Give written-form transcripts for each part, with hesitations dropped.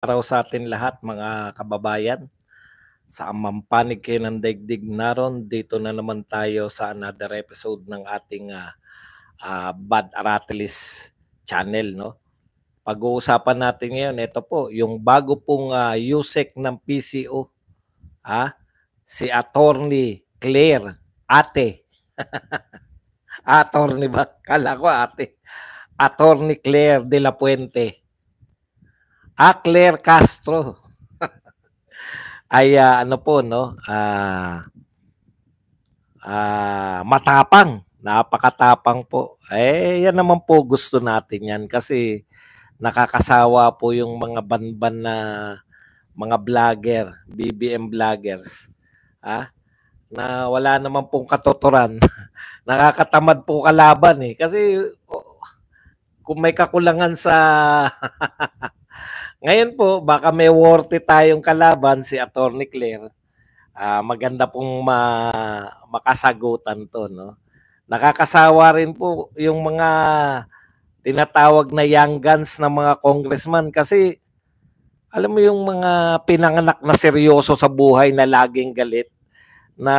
Araw sa atin lahat mga kababayan. Sa mampanig kayo ng daigdig naron, dito na naman tayo sa another episode ng ating Bad Aratilis channel. No? Pag-uusapan natin ngayon, ito po, yung bago pong USEC ng PCO, si Attorney Claire, ate. Attorney ba? Kala ko ate. Attorney Claire de la Puente. Claire Castro. Ay ano po no matapang, napakatapang po. Yan naman po gusto natin yan kasi nakakasawa po yung mga banban na mga vlogger, BBM vloggers, na wala naman pong katuturan. Nakakatamad po kalaban kasi kung may kakulangan sa ngayon po, baka may worthy tayong kalaban si Attorney Claire. Maganda pong makasagutan to, no? Nakakasawa rin po yung mga tinatawag na young guns na mga congressman kasi alam mo yung mga pinanganak na seryoso sa buhay na laging galit na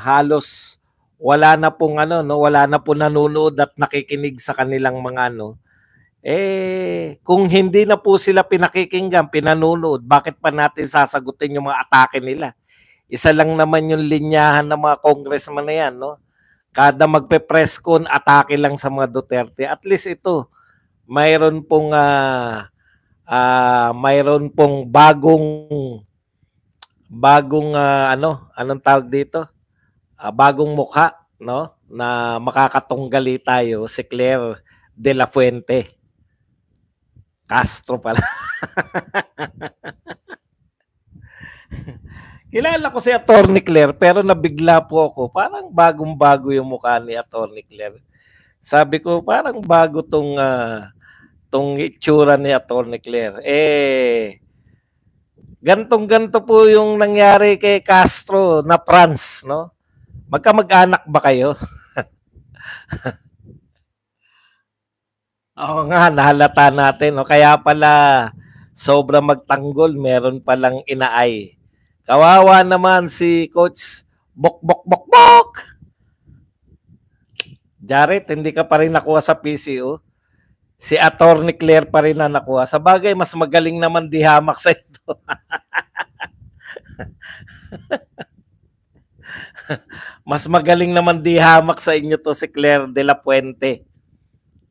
halos wala na pong wala na pong nanonood at nakikinig sa kanilang mga kung hindi na po sila pinakikinggan, pinanunood, bakit pa natin sasagutin yung mga atake nila? Isa lang naman yung linyahan ng mga congressman na yan, no? Kada magpe-press con, atake lang sa mga Duterte. At least ito, mayroon pong bagong anong tawag dito? Bagong mukha, no? Na makakatunggali tayo, si Claire de la Fuente. Castro pala. Kilala ko si Attorney Claire pero nabigla po ako. Parang bagong-bago yung mukha ni Attorney Claire. Sabi ko parang bago tong itsura ni Attorney Claire. Gantong-ganto po yung nangyari kay Castro na France, no? Magkamag-anak ba kayo? Oo nga, nahalata natin. No? Kaya pala sobra magtanggol, meron palang inaay. Kawawa naman si Coach Bok. Jared, hindi ka pa rin nakuha sa PCO. Si Attorney Claire pa rin na nakuha. Sa bagay, mas magaling naman dihamak sa ito. Mas magaling naman dihamak sa inyo to si Claire de la Puente.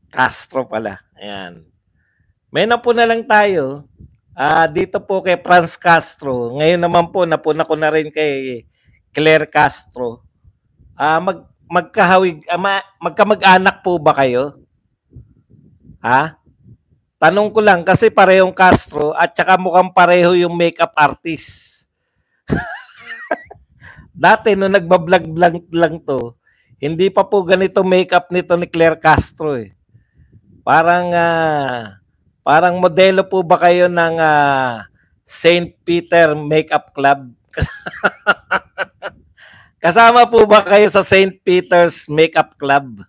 Castro pala. Ayan. May napuna lang tayo. Dito po kay Franz Castro. Ngayon naman po, napuna ko na rin kay Claire Castro. Magkamag-anak po ba kayo? Tanong ko lang kasi parehong Castro at saka mukhang pareho yung makeup artist. Dati nung nagbablog lang to, hindi pa po ganito makeup nito ni Claire Castro eh. Parang modelo po ba kayo ng St. Peter Makeup Club? Kasama po ba kayo sa St. Peter's Makeup Club?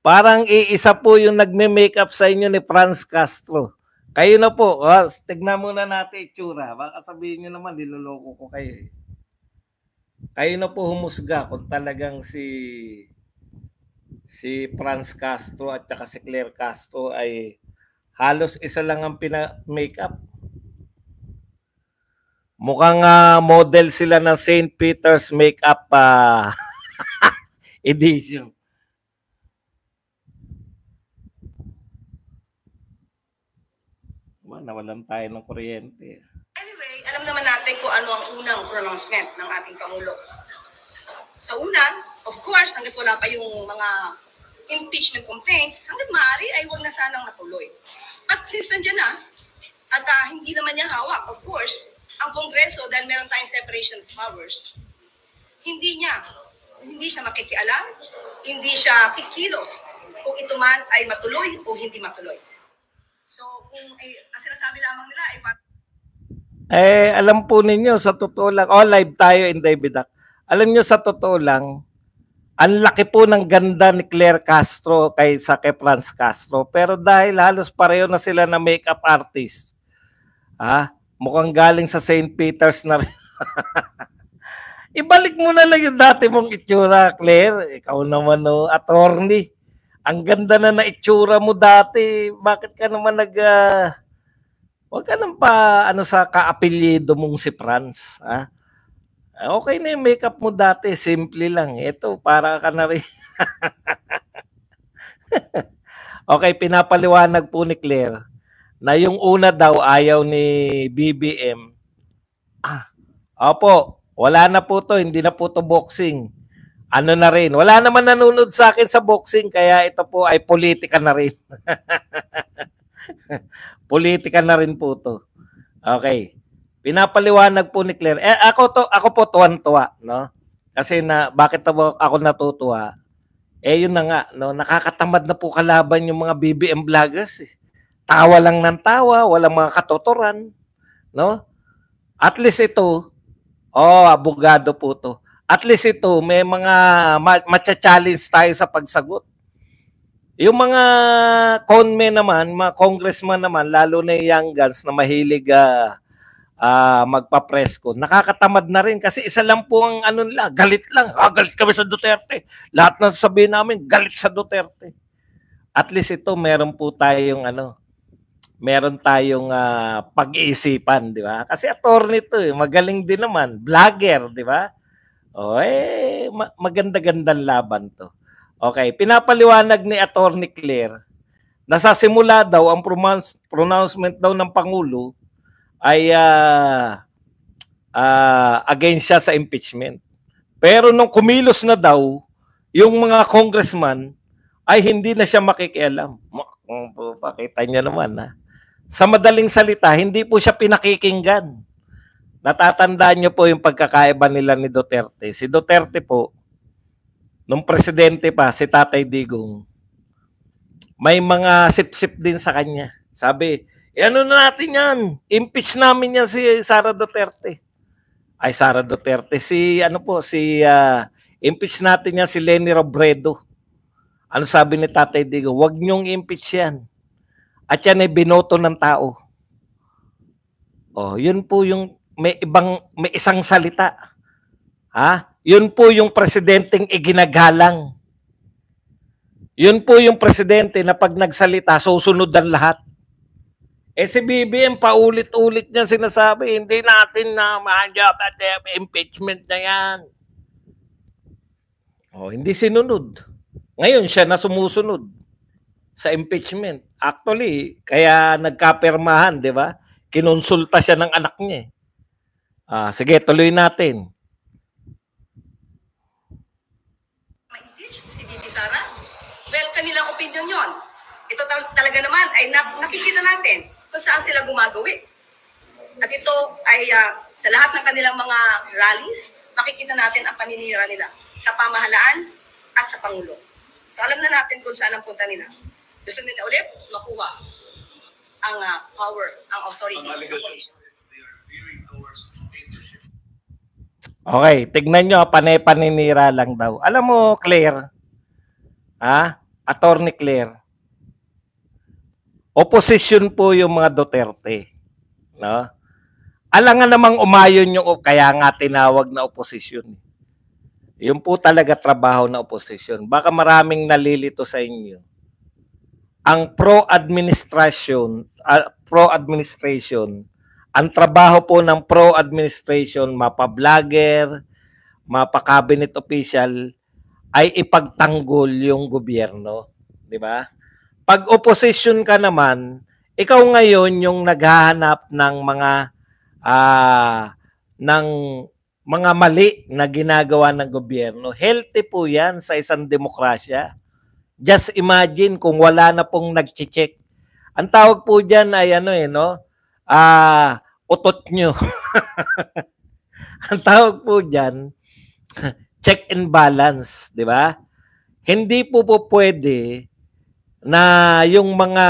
Parang iisa po yung nagme-makeup sa inyo ni Franz Castro. Kayo na po. Tignan muna natin itsura. Baka sabihin nyo naman, niloloko ko kayo eh. Kayo na po humusga kung talagang si Franz Castro at saka si Claire Castro ay halos isa lang ang pina-makeup. Mukhang model sila ng St. Peter's Makeup edition. Nawalan tayo ng kuryente. Anyway, alam naman natin kung ano ang unang pronouncement ng ating Pangulo. Sa una, of course, hanggat wala pa yung mga impeachment complaints, hanggat maaari ay huwag na sanang natuloy. At since nandiyan na, at hindi naman niya hawak, of course, ang Kongreso, dahil meron tayong separation of powers, hindi siya makikialam, hindi siya kikilos kung ito man ay matuloy o hindi matuloy. So, kung ang sinasabi lamang nila ay alam po ninyo, sa totoo lang, live tayo in David. Alam nyo, sa totoo lang, Ang laki po ng ganda ni Claire Castro kaysa kay Franz Castro. Pero dahil halos pareho na sila na makeup artist, mukhang galing sa St. Peter's na rin. Ibalik mo na lang yung dati mong itsura, Claire. Ikaw naman, attorney. Ang ganda na itsura mo dati. Bakit ka naman wag ka nang sa kaapelyido mong si Franz, Okay na yung makeup mo dati, simple lang. Ito, para ka na rin. Okay, pinapaliwanag po ni Claire na yung una daw ayaw ni BBM. Opo, wala na po to, hindi na po to boxing. Ano na rin, wala naman nanonood sa akin sa boxing, kaya ito po ay politika na rin. Politika na rin po to. Okay. Pinapaliwanag po ni Claire. Ako po tuwan-tuwa, no? Kasi bakit ako natutuwa? Yun na nga, no? Nakakatamad na po kalaban yung mga BBM vloggers. Tawa lang ng tawa, walang mga katotoran, no? At least ito, abogado po to. At least ito, may mga matcha-challenge tayo sa pagsagot. Yung mga conmen naman, mga congressman naman, lalo na yung young guns na mahilig magpa-presko. Nakakatamad na rin kasi isa lang po ang nila, galit lang. Galit kami sa Duterte. Lahat na sabihin namin, galit sa Duterte. At least ito, meron po tayong meron tayong pag-iisipan, di ba? Kasi attorney to, magaling din naman, vlogger, di ba? Maganda-gandang laban to. Okay, pinapaliwanag ni Attorney Claire na sa simula daw ang pronouncement daw ng Pangulo ay against siya sa impeachment. Pero nung kumilos na daw, yung mga congressman ay hindi na siya makikialam. Pakita niyo naman, Sa madaling salita, hindi po siya pinakikinggan. Natatandaan niyo po yung pagkakaiba nila ni Duterte. Si Duterte po, nung presidente pa, si Tatay Digong, may mga sip-sip din sa kanya. Sabi, ano na natin yan? Impeach namin yan si Sara Duterte. Ay, Sara Duterte. Impeach natin yan si Leni Robredo. Ano sabi ni Tatay Digong? Huwag niyong impeach yan. At yan ay binoto ng tao. Yun po yung may isang salita. Yun po yung presidenteng iginagalang. Yun po yung presidente na pag nagsalita, susunod ang lahat. Si BBM, paulit-ulit niya sinasabi, hindi natin na mahanjab at impeachment na yan. Hindi sinunod. Ngayon, siya na sumusunod sa impeachment. Actually, kaya nagkapirmahan, di ba? Kinonsulta siya ng anak niya. Sige, tuloy natin. Ma-impeach si VP Sara? Well, kanilang opinion yon. Ito talaga naman ay nakikita natin kung saan sila gumagawi. At ito ay sa lahat ng kanilang mga rallies, makikita natin ang paninira nila sa pamahalaan at sa Pangulo. So alam na natin kung saan ang punta nila. Gusto nila ulit makuha ang power, ang authority. Okay, tignan nyo, panay-paninira lang daw. Alam mo, Claire, Attorney Claire, opposition po yung mga Duterte. No? Alangan namang umayon yung kaya nga tinawag na opposition. Yun po talaga trabaho na opposition. Baka maraming nalilito sa inyo. Ang pro-administration, ang trabaho po ng pro-administration, mapa-vlogger, mapa-cabinet official, ay ipagtanggol yung gobyerno. Di ba? Pag opposition ka naman, ikaw ngayon yung naghahanap ng mga mali na ginagawa ng gobyerno. Healthy po yan sa isang demokrasya. Just imagine kung wala na pong nag-check. Ang tawag po dyan ay utot nyo. Ang tawag po dyan, check and balance, di ba? Hindi po pwede na yung mga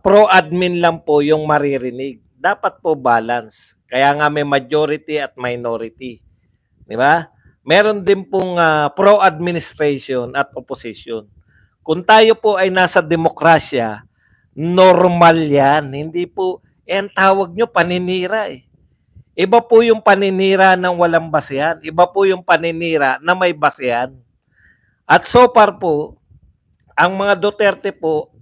pro-admin lang po yung maririnig. Dapat po balance. Kaya nga may majority at minority. Di ba? meron din pong pro-administration at opposition. Kung tayo po ay nasa demokrasya, normal yan. Hindi po, ang tawag nyo paninira eh. Iba po yung paninira ng walang basehan. Iba po yung paninira na may basehan. At so far po, ang mga Duterte po,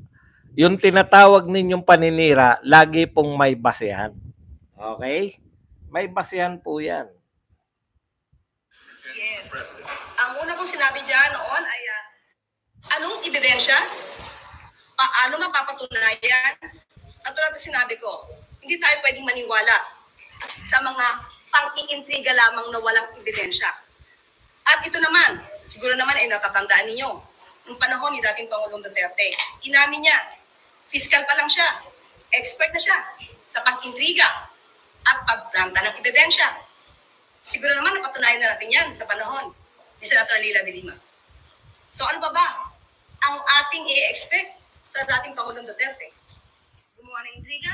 yung tinatawag ninyong paninira, lagi pong may basehan. Okay? May basehan po yan. Yes. Ang una kong sinabi dyan noon ay anong ebidensya? Paano mapapatunayan? At tulad na sinabi ko, hindi tayo pwedeng maniwala sa mga pang-iintriga lamang na walang ebidensya. At ito naman, siguro naman ay natatandaan ninyo, noong panahon ni dating Pangulong Duterte, inamin niya, fiscal pa lang siya, expert na siya sa pag-intriga at pagplanta ng ebidensya. Siguro naman napatunayan na natin yan sa panahon ni Senator Leila de Lima. So ano ba ang ating i-expect sa dating Pangulong Duterte? Gumawa ng intriga,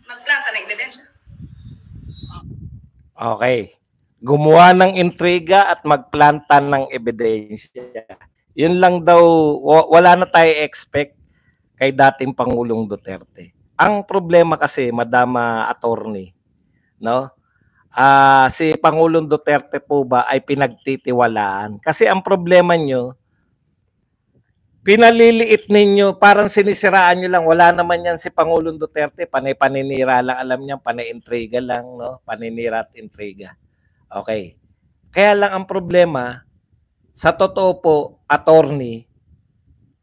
magplanta ng ebidensya. Okay. Gumawa ng intriga at magplanta ng ebidensya. Yun lang daw, wala na tayo expect kay dating Pangulong Duterte. Ang problema kasi, Madama Attorney, no? Si Pangulong Duterte po ba ay pinagtitiwalaan? Kasi ang problema nyo, pinaliliit ninyo, parang sinisiraan nyo lang. Wala naman yan si Pangulong Duterte. Panay-paninira lang, alam niya, panay-intriga lang, no? Paninira at intriga. Okay. Kaya lang ang problema, sa totoo po, attorney,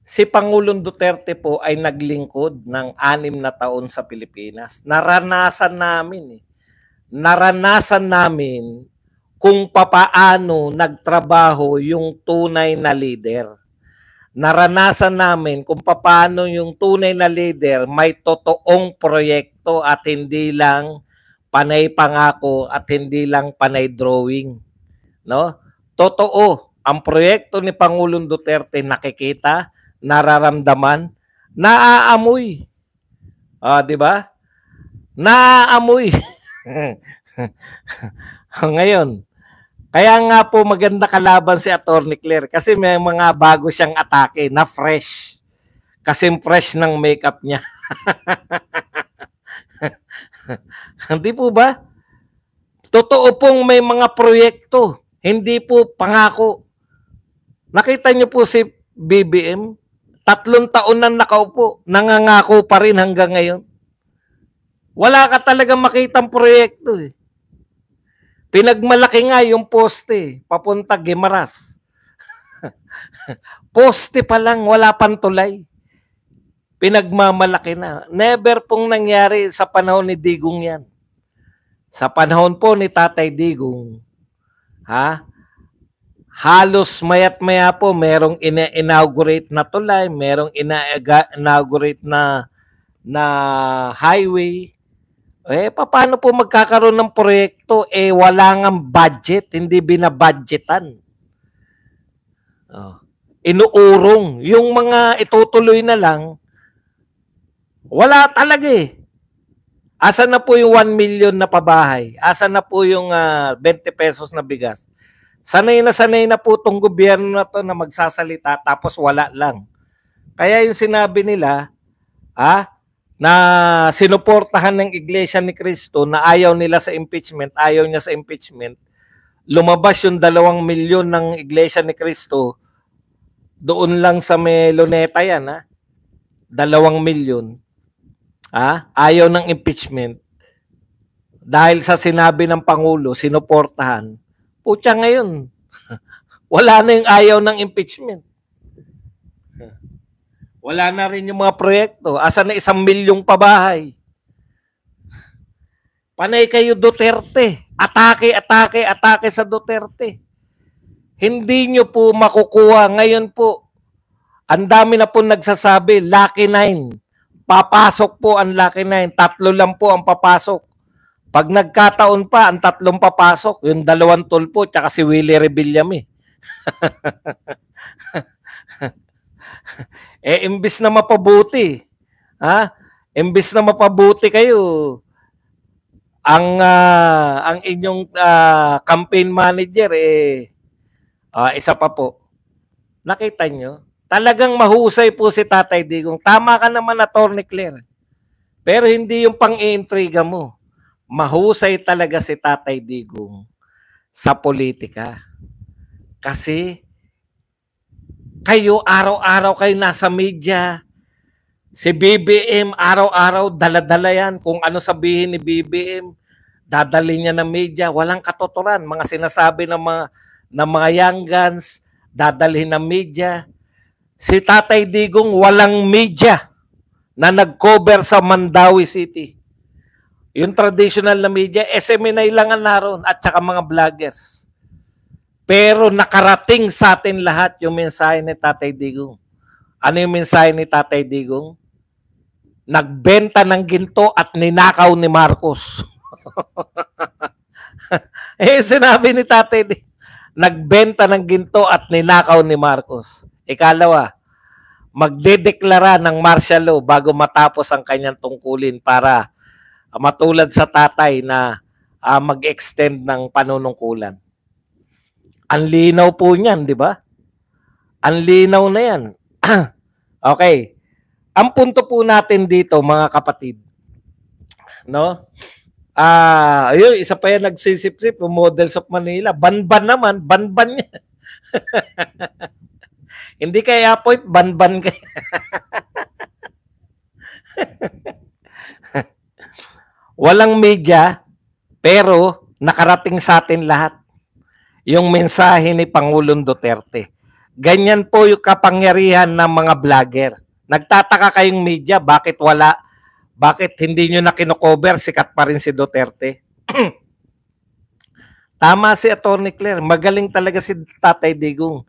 si Pangulong Duterte po ay naglingkod ng 6 na taon sa Pilipinas. Naranasan namin kung papaano nagtrabaho yung tunay na leader. Naranasan namin kung paano yung tunay na leader may totoong proyekto at hindi lang panay pangako at hindi lang panay drawing. No? Totoo, ang proyekto ni Pangulong Duterte nakikita, nararamdaman, naaamoy. Di ba? Naaamoy. Ngayon, kaya nga po maganda kalaban si Atty. Claire kasi may mga bago siyang atake na fresh. Kasi fresh ng makeup niya. Hindi po ba? Totoo pong may mga proyekto. Hindi po pangako. Nakita niyo po si BBM, 3 taon nang nakaupo. Nangangako pa rin hanggang ngayon. Wala ka talagang makitang proyekto eh. Pinagmalaki nga yung poste, papunta Guimaras. Poste pa lang, wala pang tulay. Pinagmamalaki na. Never pong nangyari sa panahon ni Digong yan. Sa panahon po ni Tatay Digong, halos mayat-maya po merong ina-inaugurate na tulay, merong ina-inaugurate na highway. Paano po magkakaroon ng proyekto? Wala nga budget, hindi binabudgetan. Inuurong. Yung mga itutuloy na lang, wala talaga eh. Asan na po yung 1 million na pabahay? Asan na po yung 20 pesos na bigas? Sanay na po itong gobyerno na to na magsasalita tapos wala lang. Kaya yung sinabi nila, na sinuportahan ng Iglesia ni Cristo na ayaw nila sa impeachment, ayaw niya sa impeachment, lumabas yung 2 milyon ng Iglesia ni Cristo, doon lang sa may Luneta yan, 2 milyon. Ayaw ng impeachment. Dahil sa sinabi ng Pangulo, sinuportahan, putya ngayon, wala na yung ayaw ng impeachment. Wala na rin yung mga proyekto. Asa na 1 milyong pabahay? Panay kayo Duterte. Atake sa Duterte. Hindi nyo po makukuha. Ngayon po, ang dami na po nagsasabi, Lucky 9. Papasok po ang Lucky 9. 3 lang po ang papasok. Pag nagkataon pa, ang 3 papasok. Yung 2 tulpo, tsaka si Willie Rebillame. Imbis na mapabuti, imbis na mapabuti kayo, ang inyong campaign manager Isa pa po, nakita nyo, talagang mahusay po si Tatay Digong. Tama ka naman, Atty. Claire. Pero hindi yung pang-iintriga mo. Mahusay talaga si Tatay Digong sa politika. Kasi kayo, araw-araw kayo nasa media. Si BBM, araw-araw, dala-dala yan. Kung ano sabihin ni BBM, dadali niya ng media. Walang katotoran. Mga sinasabi ng mga young guns, dadalhin ng media. Si Tatay Digong, walang media na nag-cover sa Mandawi City. Yung traditional na media, SMNI lang ang naroon at saka mga vloggers. Pero nakarating sa atin lahat yung mensahe ni Tatay Digong. Ano yung mensahe ni Tatay Digong? Nagbenta ng ginto at ninakaw ni Marcos. Sinabi ni Tatay Digong, nagbenta ng ginto at ninakaw ni Marcos. Ikalawa, magdedeklara ng martial law bago matapos ang kanyang tungkulin para matulad sa tatay na mag-extend ng panunungkulan. Ang linaw po niyan, di ba? Ang linaw na yan. Okay. Ang punto po natin dito, mga kapatid, no? Ayun, isa pa yan nagsisip-sip, yung Models of Manila. Banban naman, banban niya. Hindi kaya point, banban kaya. Walang media, pero nakarating sa atin lahat yung mensahe ni Pangulong Duterte. Ganyan po yung kapangyarihan ng mga vlogger. Nagtataka kayong media, bakit wala? Bakit hindi nyo na kinocover? Sikat pa rin si Duterte. Tama si Atty. Claire. Magaling talaga si Tatay Digong.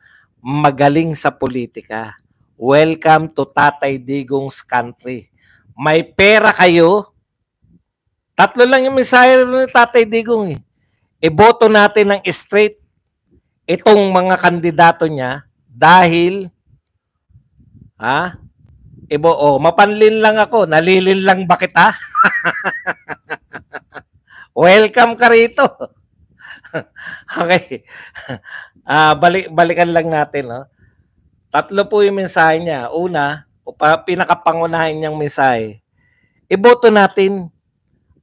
Magaling sa politika. Welcome to Tatay Digong's country. May pera kayo. Tatlo lang yung mensahe ni Tatay Digong. Iboto natin ng straight itong mga kandidato niya dahil mapanlin lang ako. Nalilin lang ba kita? Welcome ka rito. Okay. Balikan lang natin. No? Tatlo po yung mensahe niya. Una, pinakapangunahin niyang mensahe. Iboto natin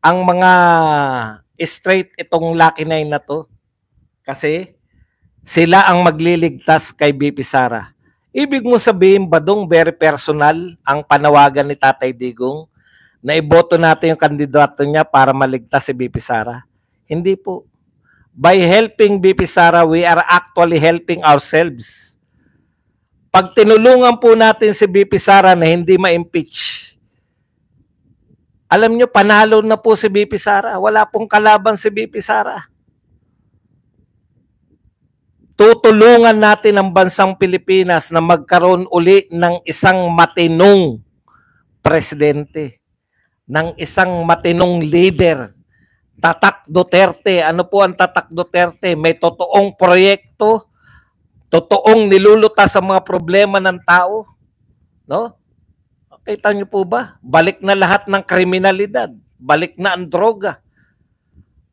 ang mga straight itong Lucky 9 na to. Kasi sila ang magliligtas kay BP Sara. Ibig mo sabihin ba dong very personal ang panawagan ni Tatay Digong na iboto natin yung kandidato niya para maligtas si BP Sara? Hindi po. By helping BP Sara, we are actually helping ourselves. Pag tinulungan po natin si BP Sara na hindi ma-impeach, alam nyo, panalo na po si BP Sara. Wala pong kalaban si BP Sara. Tutulungan natin ang bansang Pilipinas na magkaroon uli ng isang matinong presidente, ng isang matinong leader. Tatak Duterte. Ano po ang Tatak Duterte? May totoong proyekto, totoong nilulutas sa mga problema ng tao. No? Kita niyo po ba? Balik na lahat ng kriminalidad. Balik na ang droga.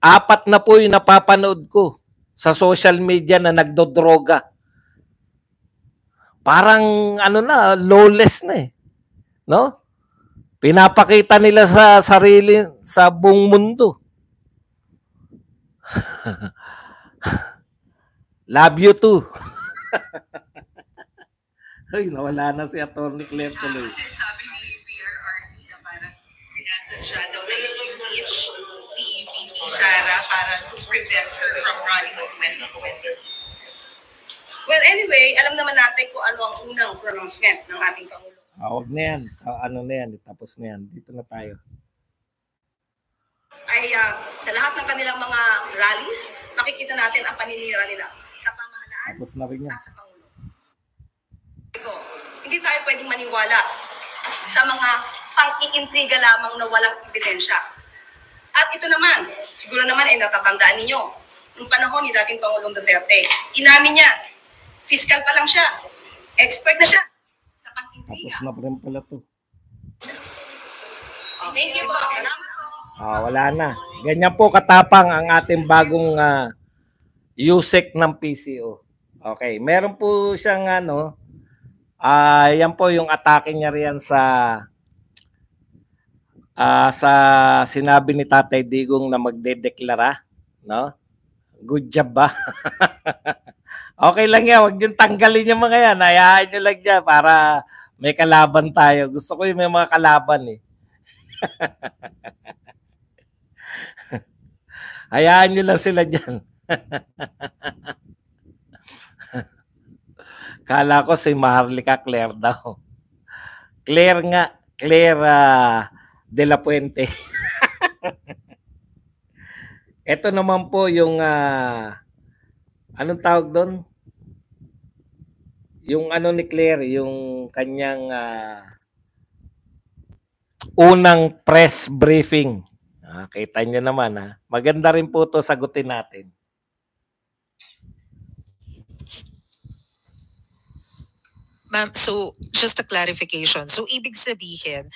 4 na po yung napapanood ko sa social media na nagdodroga. Parang lawless na eh. No? Pinapakita nila sa sarili sa buong mundo. Love you too. Ay, nawala na si Atty. Claire tuloy. Sabi ni PRRD na parang sinasadya daw na i-impeach si VP Sara para to prevent her from running again. Well, anyway, alam naman natin kung ano ang unang pronouncement ng ating Pangulo. Huwag na yan. Ano na yan. Tapos na yan. Dito na tayo. Ay sa lahat ng kanilang mga rallies, makikita natin ang paninira nila sa pamahalaan Tapos na rin yan. at sa Pangulo. Hindi tayo pwedeng maniwala sa mga pang-iintriga lamang na walang ebidensya. At ito naman, siguro naman ay natatandaan ninyo, noong panahon ni dating Pangulong Duterte, inamin niya, fiscal pa lang siya, expert na siya sa pang-intriga. Tapos na rin pala to. Thank you po. Salamat po. Wala na. Ganyan po katapang ang ating bagong USEC ng PCO. Okay, meron po siyang ano, yan po yung atake niya riyan sa sinabi ni Tatay Digong na magdedeklara, no? Good job ba? Okay lang yan, wag niyong tanggalin yung mga yan. Hayaan niyo lang dyan para may kalaban tayo. Gusto ko yung may mga kalaban eh. Hayaan niyo lang sila dyan. Kala ko si Maharlika Claire daw. Claire nga. Claire de la Puente. Ito naman po yung anong tawag doon? Yung ano ni Claire, yung kanyang unang press briefing. Kita nyo naman ha. Maganda rin po to sagutin natin. Ma'am, so just a clarification. So ibig sabihin,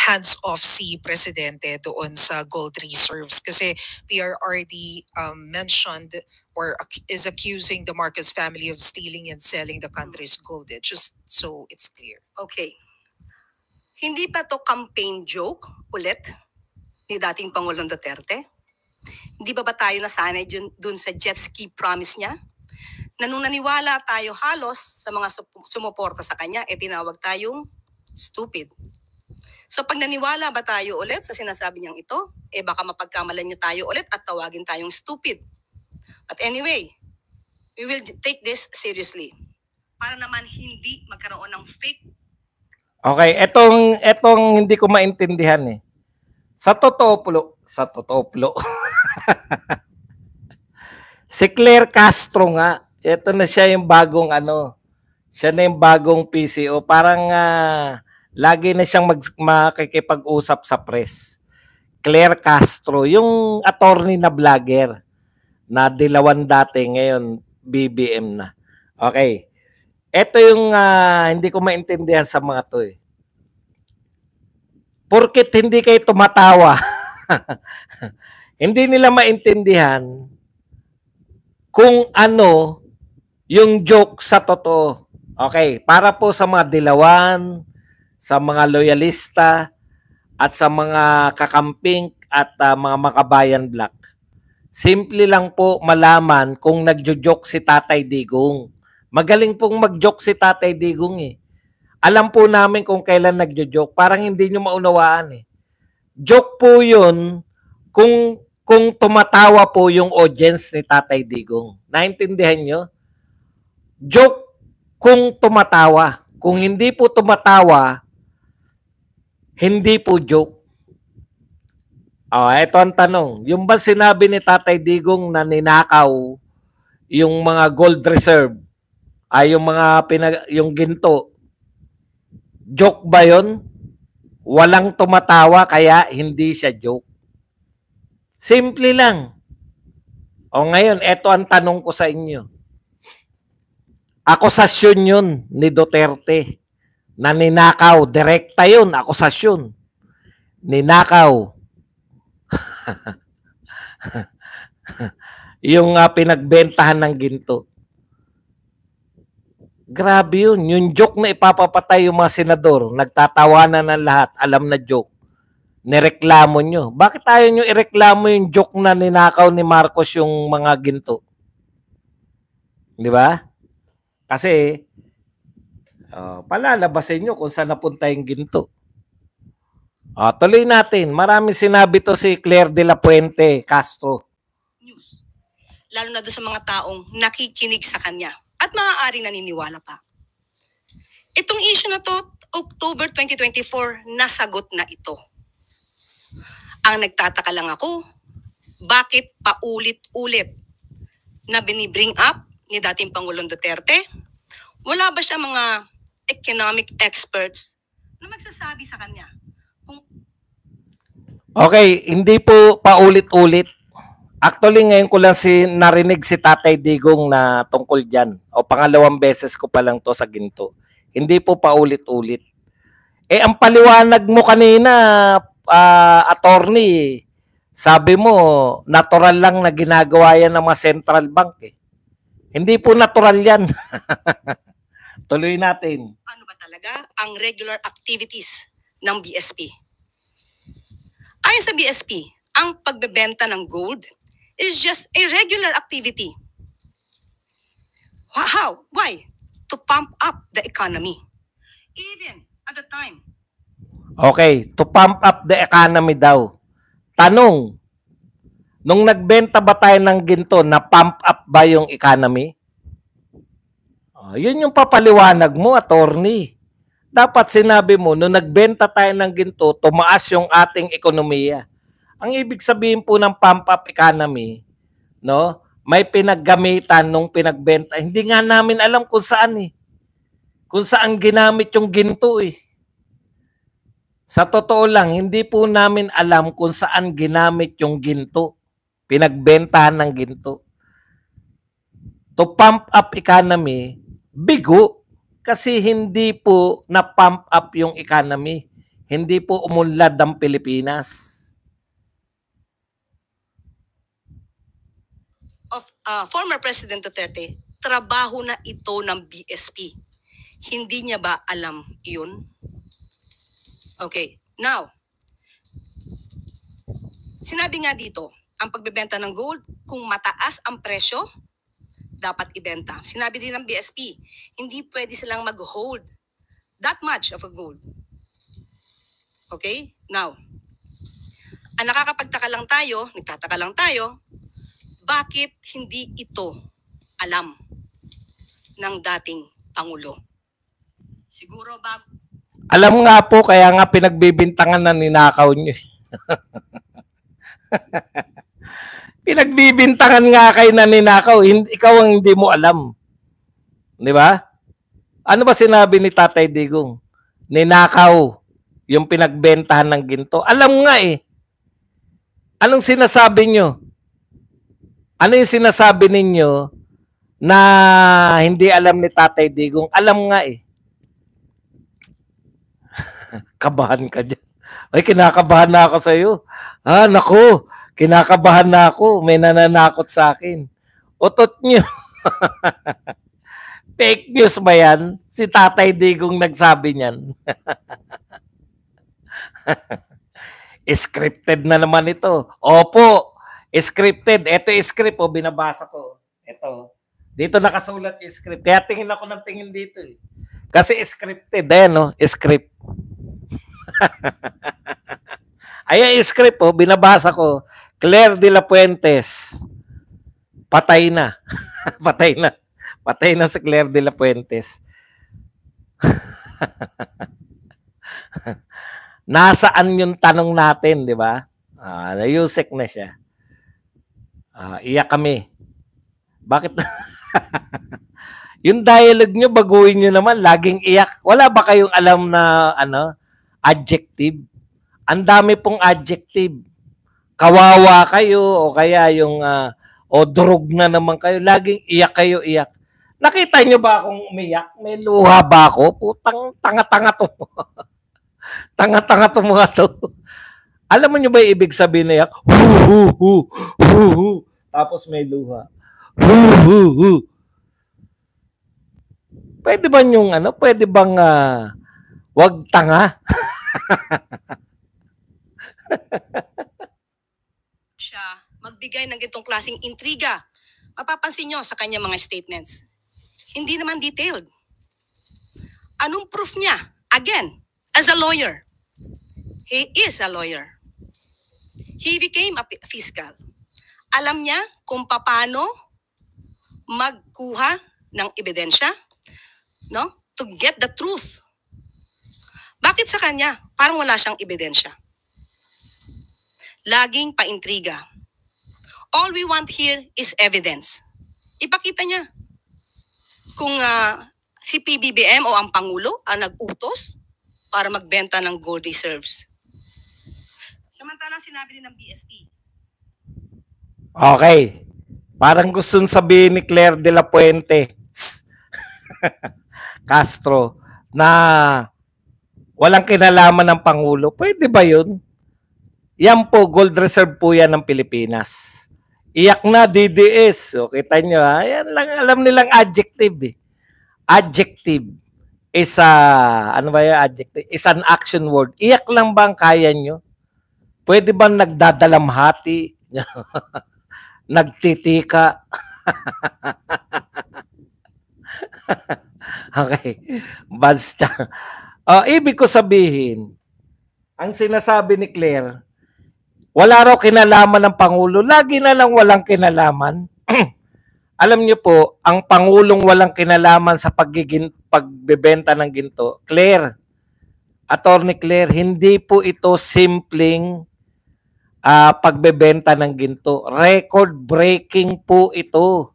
hands-off si Presidente doon sa gold reserves kasi PRRD mentioned or is accusing the Marcos family of stealing and selling the country's gold. Just so it's clear. Okay. Hindi pa to campaign joke ulit ni dating Pangulong Duterte? Hindi ba tayo nasanay dun sa jet ski promise niya? Na nung naniwala tayo halos sa mga sumuporta sa kanya, tinawag tayong stupid. So pag naniwala ba tayo ulit sa sinasabi niyang ito, baka mapagkamalan niya tayo ulit at tawagin tayong stupid. But anyway, we will take this seriously. Para naman hindi magkaroon ng fake. Okay, etong hindi ko maintindihan eh. Sa totoo po. Si Claire Castro nga, ito na siya yung bagong siya na yung bagong PCO. Parang lagi na siyang makikipag-usap sa press. Claire Castro, yung attorney na vlogger na dilawan dati, ngayon BBM na. Okay. Ito yung hindi ko maintindihan sa mga to eh. Porket hindi kayo tumatawa, hindi nila maintindihan kung ano yung joke sa totoo. Okay, para po sa mga dilawan, sa mga loyalista, at sa mga kakamping at mga makabayan black. Simple lang po malaman kung nagjo-joke si Tatay Digong. Magaling pong mag-joke si Tatay Digong eh. Alam po namin kung kailan nagjo-joke. Parang hindi nyo maunawaan eh. Joke po yun kung tumatawa po yung audience ni Tatay Digong. Naintindihan nyo? Joke kung tumatawa. Kung hindi po tumatawa, hindi po joke. Ito ang tanong. Yung ba sinabi ni Tatay Digong na ninakaw yung mga gold reserve, yung mga yung ginto, joke ba yun? Walang tumatawa kaya hindi siya joke. Simple lang. Ngayon, ito ang tanong ko sa inyo. Akusasyon yun ni Duterte na ninakaw. Direkta yun, akusasyon. Ninakaw. Yung pinagbentahan ng ginto. Grabe yun. Yung joke na ipapapatay yung mga senador, nagtatawanan ng lahat, alam na joke. Nireklamo nyo. Bakit ayaw nyo ireklamo yung joke na ninakaw ni Marcos yung mga ginto? Di ba? Kasi, palalabasin nyo kung saan napunta yung ginto. Tuloy natin. Maraming sinabi to si Claire de la Puente Castro. News. Lalo na doon sa mga taong nakikinig sa kanya at maaari naniniwala pa. Itong issue na to, October 2024, nasagot na ito. Ang nagtataka lang ako, bakit paulit-ulit na binibring up ni dating Pangulong Duterte? Wala ba siya mga economic experts na magsasabi sa kanya? Okay, hindi po paulit-ulit. Actually, ngayon ko lang narinig si Tatay Digong na tungkol dyan. Pangalawang beses ko pa lang to sa ginto. Hindi po paulit-ulit. Ang paliwanag mo kanina, attorney, sabi mo, natural lang na ginagawa yan ng mga central bank eh. Hindi po natural yan. Tuloy natin. Ano ba talaga ang regular activities ng BSP? Ayon sa BSP, ang pagbebenta ng gold is just a regular activity. How? Why? To pump up the economy. Even at the time. Okay, to pump up the economy daw. Tanong, nung nagbenta ba tayo ng ginto, na pump up ba yung economy? Yun yung papaliwanag mo, attorney. Dapat sinabi mo, nung nagbenta tayo ng ginto, tumaas yung ating ekonomiya. Ang ibig sabihin po ng pump up economy, no? May pinaggamitan nung pinagbenta. Hindi nga namin alam kung saan eh. Kung saan ginamit yung ginto eh. Sa totoo lang, hindi po namin alam kung saan ginamit yung ginto. Pinagbentahan ng ginto. To pump up economy, bigo. Kasi hindi po na-pump up yung economy. Hindi po umunlad ang Pilipinas. Of former President Duterte, trabaho na ito ng BSP. Hindi niya ba alam iyon? Okay, now, sinabi nga dito, ang pagbebenta ng gold, kung mataas ang presyo, dapat ibenta. Sinabi din ng BSP, hindi pwede silang mag-hold that much of a gold. Okay, now, ang nagtataka lang tayo, bakit hindi ito alam ng dating Pangulo? Siguro bago. Alam nga po, kaya nga pinagbibintangan na ninakaw nyo. Pinagbibintangan nga kayo na ninakaw. Ikaw ang hindi mo alam. Di ba? Ano ba sinabi ni Tatay Digong? Ninakaw yung pinagbentahan ng ginto. Alam nga eh. Anong sinasabi nyo? Ano yung sinasabi ninyo na hindi alam ni Tatay Digong? Alam nga eh. Kabahan ka dyan. Ay, kinakabahan na ako sa iyo. Naku, kinakabahan na ako. May nananakot sa akin. Utot nyo. Fake news ba yan? Si Tatay Digong nagsabi niyan. Scripted na naman ito. Opo, scripted. Ito yung script, binabasa ko. Ito. Dito nakasulat yung script. Kaya tingin ako ng tingin dito eh. Kasi scripted, no? Script. Ayan yung script, binabasa ko. Claire de la Fuentes. Patay na. Patay na. Patay na si Claire de la Fuentes. Nasaan yung tanong natin, di ba? Nayusik na siya. Iyak kami. Bakit? Yung dialogue nyo, baguhin nyo naman. Laging iyak. Wala ba kayong alam na adjective? Ang dami pong adjective. Kawawa kayo o kaya yung drug na naman kayo. Laging iyak kayo, iyak. Nakita nyo ba akong umiyak? May luha ba ako? Putang tanga-tanga to. Tanga-tanga to mga to. Alam mo nyo ba yung ibig sabihin na iyak? Tapos may luha. Pwede ba yung pwede bang wag tanga? Siya magbigay ng ganitong klaseng intriga. Mapapansin nyo sa kanya mga statements. Hindi naman detailed. Anong proof niya? Again, as a lawyer. He is a lawyer. He became a fiscal. Alam niya kung paano magkuha ng ebidensya, no? To get the truth. Bakit sa kanya parang wala siyang ebidensya? Laging paintriga. All we want here is evidence. Ipakita niya. Kung si PBBM o ang Pangulo ang nag-utos para magbenta ng gold reserves. Samantalang sinabi din ng BSP. Okay. Parang gustong sabihin ni Claire de la Fuente Castro na walang kinalaman ng Pangulo. Pwede ba yun? Yan po, gold reserve po yan ng Pilipinas. Iyak na DDS. O, kita nyo ha. Yan lang alam nilang adjective eh. Adjective is ano ba yung adjective? Is an action word. Iyak lang ba ang kaya nyo? Pwede ba nagdadalamhati? Nagtitika? Okay. Basta. Ibig ko sabihin, ang sinasabi ni Claire, wala raw kinalaman ng Pangulo. Lagi na lang walang kinalaman. Alam niyo po, ang Pangulong walang kinalaman sa pagbebenta ng ginto, Claire, Attorney Claire, hindi po ito simpleng pagbebenta ng ginto. Record-breaking po ito.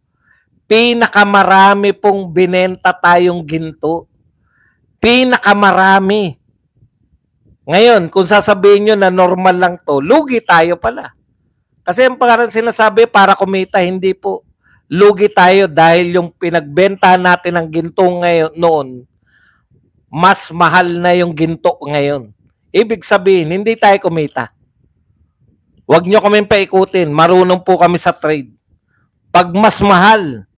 Pinakamarami pong binenta tayong ginto. Pinakamarami. Ngayon, kung sasabihin nyo na normal lang to, lugi tayo pala. Kasi ang parang sinasabi para kumita, hindi po. Lugi tayo dahil yung pinagbenta natin ng ginto ngayon noon, mas mahal na yung ginto ngayon. Ibig sabihin, hindi tayo kumita. Huwag nyo kami paikutin. Marunong po kami sa trade. Pag mas mahal